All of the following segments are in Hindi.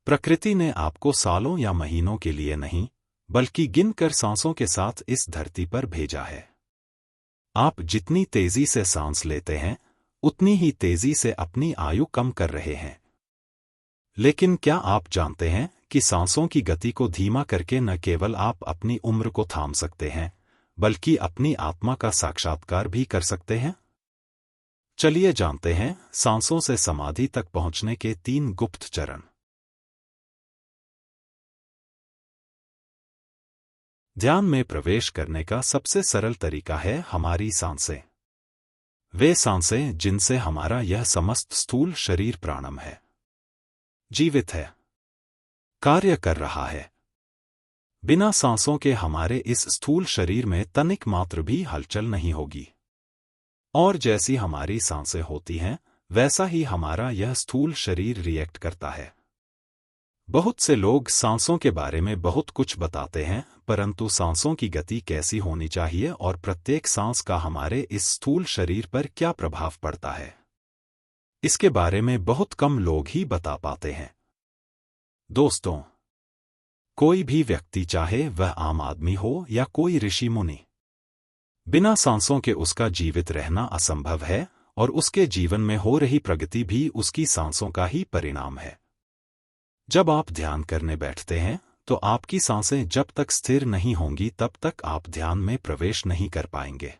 प्रकृति ने आपको सालों या महीनों के लिए नहीं, बल्कि गिनकर सांसों के साथ इस धरती पर भेजा है। आप जितनी तेजी से सांस लेते हैं, उतनी ही तेजी से अपनी आयु कम कर रहे हैं। लेकिन क्या आप जानते हैं कि सांसों की गति को धीमा करके न केवल आप अपनी उम्र को थाम सकते हैं, बल्कि अपनी आत्मा का साक्षात्कार भी कर सकते हैं? चलिए जानते हैं सांसों से समाधि तक पहुंचने के 3 गुप्त चरण। ध्यान में प्रवेश करने का सबसे सरल तरीका है हमारी सांसें। वे सांसें जिनसे हमारा यह समस्त स्थूल शरीर प्राणम है, जीवित है, कार्य कर रहा है। बिना सांसों के हमारे इस स्थूल शरीर में तनिक मात्र भी हलचल नहीं होगी। और जैसी हमारी सांसें होती हैं, वैसा ही हमारा यह स्थूल शरीर रिएक्ट करता है। बहुत से लोग सांसों के बारे में बहुत कुछ बताते हैं, परंतु सांसों की गति कैसी होनी चाहिए और प्रत्येक सांस का हमारे इस स्थूल शरीर पर क्या प्रभाव पड़ता है, इसके बारे में बहुत कम लोग ही बता पाते हैं। दोस्तों, कोई भी व्यक्ति, चाहे वह आम आदमी हो या कोई ऋषि मुनि, बिना सांसों के उसका जीवित रहना असंभव है, और उसके जीवन में हो रही प्रगति भी उसकी सांसों का ही परिणाम है। जब आप ध्यान करने बैठते हैं, तो आपकी सांसें जब तक स्थिर नहीं होंगी तब तक आप ध्यान में प्रवेश नहीं कर पाएंगे।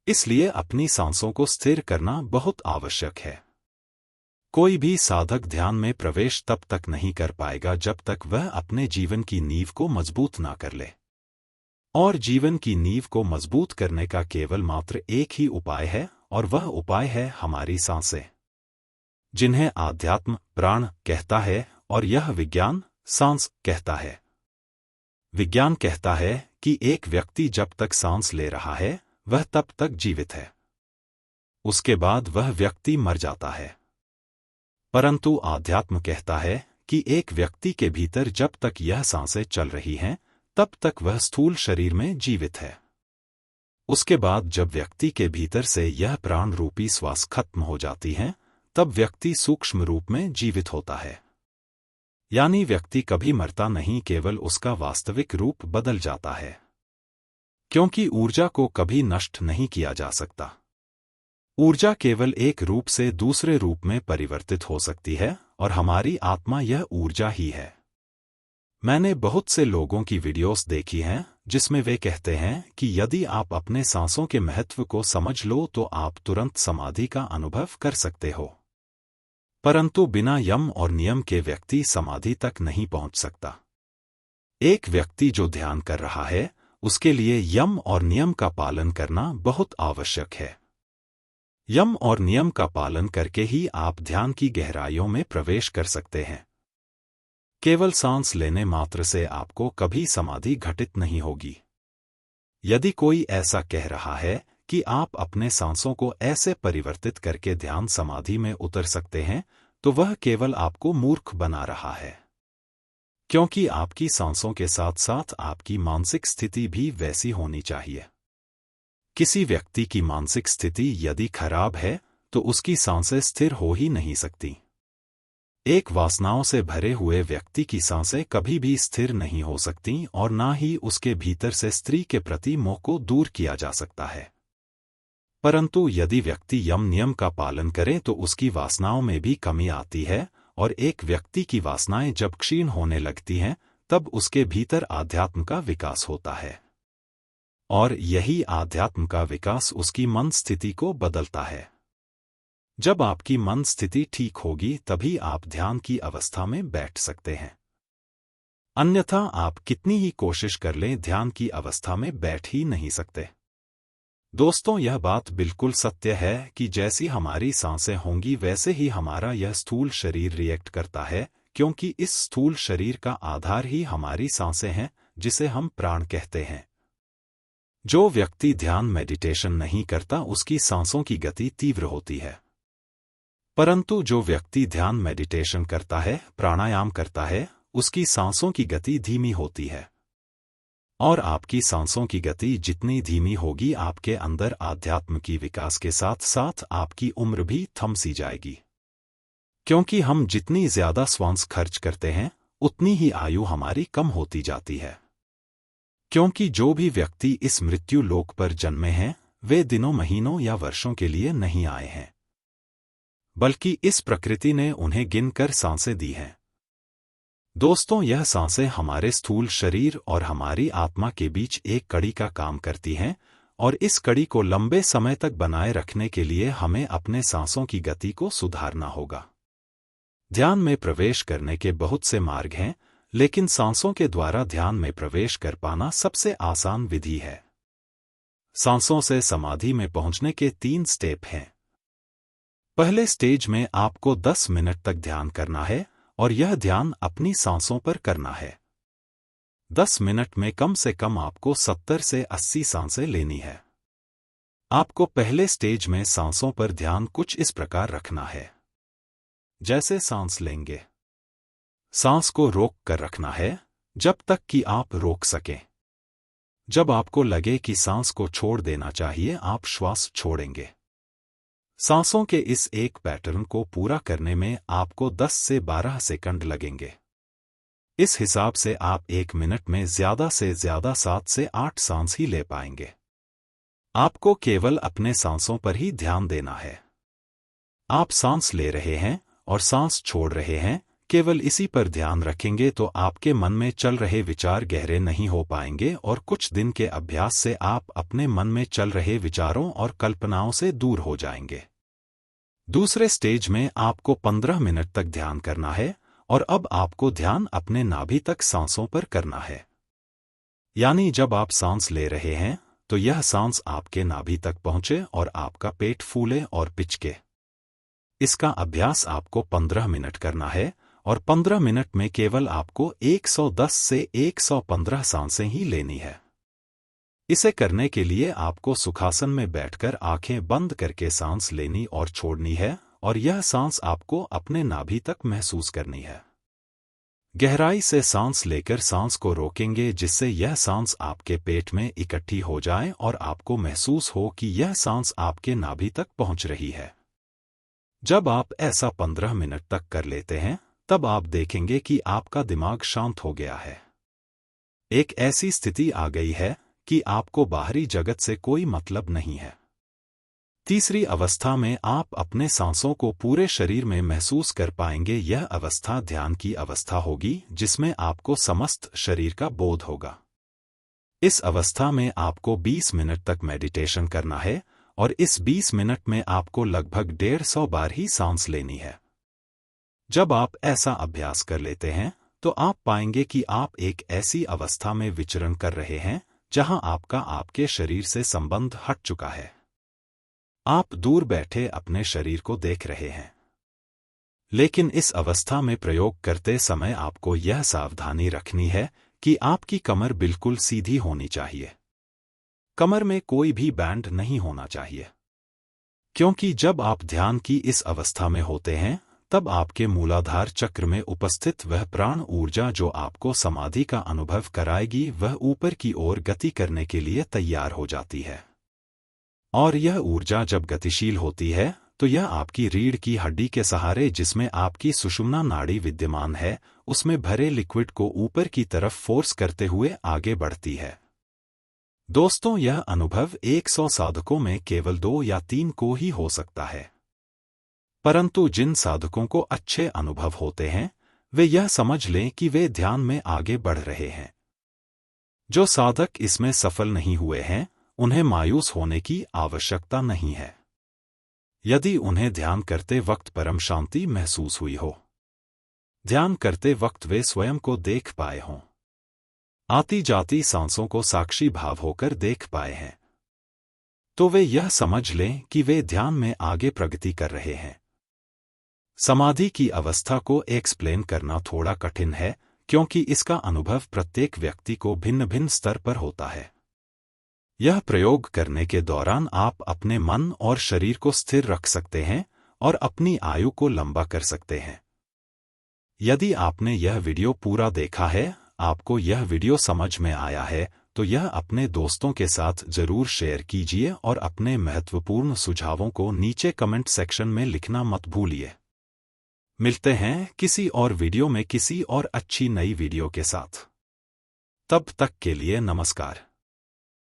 इसलिए अपनी सांसों को स्थिर करना बहुत आवश्यक है। कोई भी साधक ध्यान में प्रवेश तब तक नहीं कर पाएगा जब तक वह अपने जीवन की नींव को मजबूत ना कर ले। और जीवन की नींव को मजबूत करने का केवल मात्र एक ही उपाय है, और वह उपाय है हमारी सांसें, जिन्हें आध्यात्म प्राण कहता है और यह विज्ञान सांस कहता है। विज्ञान कहता है कि एक व्यक्ति जब तक सांस ले रहा है, वह तब तक जीवित है। उसके बाद वह व्यक्ति मर जाता है। परंतु आध्यात्म कहता है कि एक व्यक्ति के भीतर जब तक यह सांसें चल रही हैं, तब तक वह स्थूल शरीर में जीवित है। उसके बाद जब व्यक्ति के भीतर से यह प्राण रूपी श्वास खत्म हो जाती है, तब व्यक्ति सूक्ष्म रूप में जीवित होता है। यानी व्यक्ति कभी मरता नहीं, केवल उसका वास्तविक रूप बदल जाता है। क्योंकि ऊर्जा को कभी नष्ट नहीं किया जा सकता। ऊर्जा केवल एक रूप से दूसरे रूप में परिवर्तित हो सकती है, और हमारी आत्मा यह ऊर्जा ही है। मैंने बहुत से लोगों की वीडियोस देखी हैं जिसमें वे कहते हैं कि यदि आप अपने सांसों के महत्व को समझ लो तो आप तुरंत समाधि का अनुभव कर सकते हो। परंतु बिना यम और नियम के व्यक्ति समाधि तक नहीं पहुंच सकता। एक व्यक्ति जो ध्यान कर रहा है, उसके लिए यम और नियम का पालन करना बहुत आवश्यक है। यम और नियम का पालन करके ही आप ध्यान की गहराइयों में प्रवेश कर सकते हैं। केवल सांस लेने मात्र से आपको कभी समाधि घटित नहीं होगी। यदि कोई ऐसा कह रहा है कि आप अपने सांसों को ऐसे परिवर्तित करके ध्यान समाधि में उतर सकते हैं, तो वह केवल आपको मूर्ख बना रहा है। क्योंकि आपकी सांसों के साथ साथ आपकी मानसिक स्थिति भी वैसी होनी चाहिए। किसी व्यक्ति की मानसिक स्थिति यदि खराब है, तो उसकी सांसें स्थिर हो ही नहीं सकती। एक वासनाओं से भरे हुए व्यक्ति की सांसें कभी भी स्थिर नहीं हो सकती, और ना ही उसके भीतर से स्त्री के प्रति मोह को दूर किया जा सकता है। परंतु यदि व्यक्ति यम नियम का पालन करे तो उसकी वासनाओं में भी कमी आती है, और एक व्यक्ति की वासनाएं जब क्षीण होने लगती हैं, तब उसके भीतर आध्यात्म का विकास होता है। और यही आध्यात्म का विकास उसकी मन स्थिति को बदलता है। जब आपकी मन स्थिति ठीक होगी तभी आप ध्यान की अवस्था में बैठ सकते हैं। अन्यथा आप कितनी ही कोशिश कर लें, ध्यान की अवस्था में बैठ ही नहीं सकते। दोस्तों, यह बात बिल्कुल सत्य है कि जैसी हमारी सांसें होंगी वैसे ही हमारा यह स्थूल शरीर रिएक्ट करता है, क्योंकि इस स्थूल शरीर का आधार ही हमारी सांसें हैं, जिसे हम प्राण कहते हैं। जो व्यक्ति ध्यान मेडिटेशन नहीं करता उसकी सांसों की गति तीव्र होती है। परंतु जो व्यक्ति ध्यान मेडिटेशन करता है, प्राणायाम करता है, उसकी सांसों की गति धीमी होती है। और आपकी सांसों की गति जितनी धीमी होगी, आपके अंदर आध्यात्म की विकास के साथ साथ आपकी उम्र भी थम सी जाएगी। क्योंकि हम जितनी ज्यादा श्वास खर्च करते हैं उतनी ही आयु हमारी कम होती जाती है। क्योंकि जो भी व्यक्ति इस मृत्यु लोक पर जन्मे हैं वे दिनों, महीनों या वर्षों के लिए नहीं आए हैं, बल्कि इस प्रकृति ने उन्हें गिनकर सांसें दी हैं। दोस्तों, यह सांसें हमारे स्थूल शरीर और हमारी आत्मा के बीच एक कड़ी का काम करती हैं, और इस कड़ी को लंबे समय तक बनाए रखने के लिए हमें अपने सांसों की गति को सुधारना होगा। ध्यान में प्रवेश करने के बहुत से मार्ग हैं, लेकिन सांसों के द्वारा ध्यान में प्रवेश कर पाना सबसे आसान विधि है। सांसों से समाधि में पहुंचने के 3 स्टेप हैं। पहले स्टेज में आपको 10 मिनट तक ध्यान करना है और यह ध्यान अपनी सांसों पर करना है। 10 मिनट में कम से कम आपको 70 से 80 सांसें लेनी है। आपको पहले स्टेज में सांसों पर ध्यान कुछ इस प्रकार रखना है, जैसे सांस लेंगे। सांस को रोक कर रखना है जब तक कि आप रोक सकें। जब आपको लगे कि सांस को छोड़ देना चाहिए, आप श्वास छोड़ेंगे। सांसों के इस एक पैटर्न को पूरा करने में आपको 10 से 12 सेकंड लगेंगे। इस हिसाब से आप 1 मिनट में ज्यादा से ज्यादा 7 से 8 सांस ही ले पाएंगे। आपको केवल अपने सांसों पर ही ध्यान देना है। आप सांस ले रहे हैं और सांस छोड़ रहे हैं, केवल इसी पर ध्यान रखेंगे तो आपके मन में चल रहे विचार गहरे नहीं हो पाएंगे और कुछ दिन के अभ्यास से आप अपने मन में चल रहे विचारों और कल्पनाओं से दूर हो जाएंगे। दूसरे स्टेज में आपको 15 मिनट तक ध्यान करना है और अब आपको ध्यान अपने नाभि तक सांसों पर करना है। यानी जब आप सांस ले रहे हैं तो यह सांस आपके नाभि तक पहुंचे और आपका पेट फूले और पिचके। इसका अभ्यास आपको 15 मिनट करना है और 15 मिनट में केवल आपको 110 से 115 सांसें ही लेनी है। इसे करने के लिए आपको सुखासन में बैठकर आंखें बंद करके सांस लेनी और छोड़नी है और यह सांस आपको अपने नाभि तक महसूस करनी है। गहराई से सांस लेकर सांस को रोकेंगे जिससे यह सांस आपके पेट में इकट्ठी हो जाए और आपको महसूस हो कि यह सांस आपके नाभि तक पहुंच रही है। जब आप ऐसा 15 मिनट तक कर लेते हैं तब आप देखेंगे कि आपका दिमाग शांत हो गया है। एक ऐसी स्थिति आ गई है कि आपको बाहरी जगत से कोई मतलब नहीं है। तीसरी अवस्था में आप अपने सांसों को पूरे शरीर में महसूस कर पाएंगे। यह अवस्था ध्यान की अवस्था होगी जिसमें आपको समस्त शरीर का बोध होगा। इस अवस्था में आपको 20 मिनट तक मेडिटेशन करना है और इस 20 मिनट में आपको लगभग 150 बार ही सांस लेनी है। जब आप ऐसा अभ्यास कर लेते हैं तो आप पाएंगे कि आप एक ऐसी अवस्था में विचरण कर रहे हैं जहां आपका आपके शरीर से संबंध हट चुका है। आप दूर बैठे अपने शरीर को देख रहे हैं। लेकिन इस अवस्था में प्रयोग करते समय आपको यह सावधानी रखनी है कि आपकी कमर बिल्कुल सीधी होनी चाहिए। कमर में कोई भी बैंड नहीं होना चाहिए, क्योंकि जब आप ध्यान की इस अवस्था में होते हैं तब आपके मूलाधार चक्र में उपस्थित वह प्राण ऊर्जा जो आपको समाधि का अनुभव कराएगी वह ऊपर की ओर गति करने के लिए तैयार हो जाती है। और यह ऊर्जा जब गतिशील होती है तो यह आपकी रीढ़ की हड्डी के सहारे जिसमें आपकी सुषुम्ना नाड़ी विद्यमान है उसमें भरे लिक्विड को ऊपर की तरफ फोर्स करते हुए आगे बढ़ती है। दोस्तों, यह अनुभव 100 साधकों में केवल 2 या 3 को ही हो सकता है, परंतु जिन साधकों को अच्छे अनुभव होते हैं वे यह समझ लें कि वे ध्यान में आगे बढ़ रहे हैं। जो साधक इसमें सफल नहीं हुए हैं उन्हें मायूस होने की आवश्यकता नहीं है। यदि उन्हें ध्यान करते वक्त परम शांति महसूस हुई हो, ध्यान करते वक्त वे स्वयं को देख पाए हों, आती जाती सांसों को साक्षी भाव होकर देख पाए हैं, तो वे यह समझ लें कि वे ध्यान में आगे प्रगति कर रहे हैं। समाधि की अवस्था को एक्सप्लेन करना थोड़ा कठिन है क्योंकि इसका अनुभव प्रत्येक व्यक्ति को भिन्न भिन्न स्तर पर होता है। यह प्रयोग करने के दौरान आप अपने मन और शरीर को स्थिर रख सकते हैं और अपनी आयु को लंबा कर सकते हैं। यदि आपने यह वीडियो पूरा देखा है, आपको यह वीडियो समझ में आया है, तो यह अपने दोस्तों के साथ जरूर शेयर कीजिए और अपने महत्वपूर्ण सुझावों को नीचे कमेंट सेक्शन में लिखना मत भूलिए। मिलते हैं किसी और वीडियो में किसी और अच्छी नई वीडियो के साथ। तब तक के लिए नमस्कार।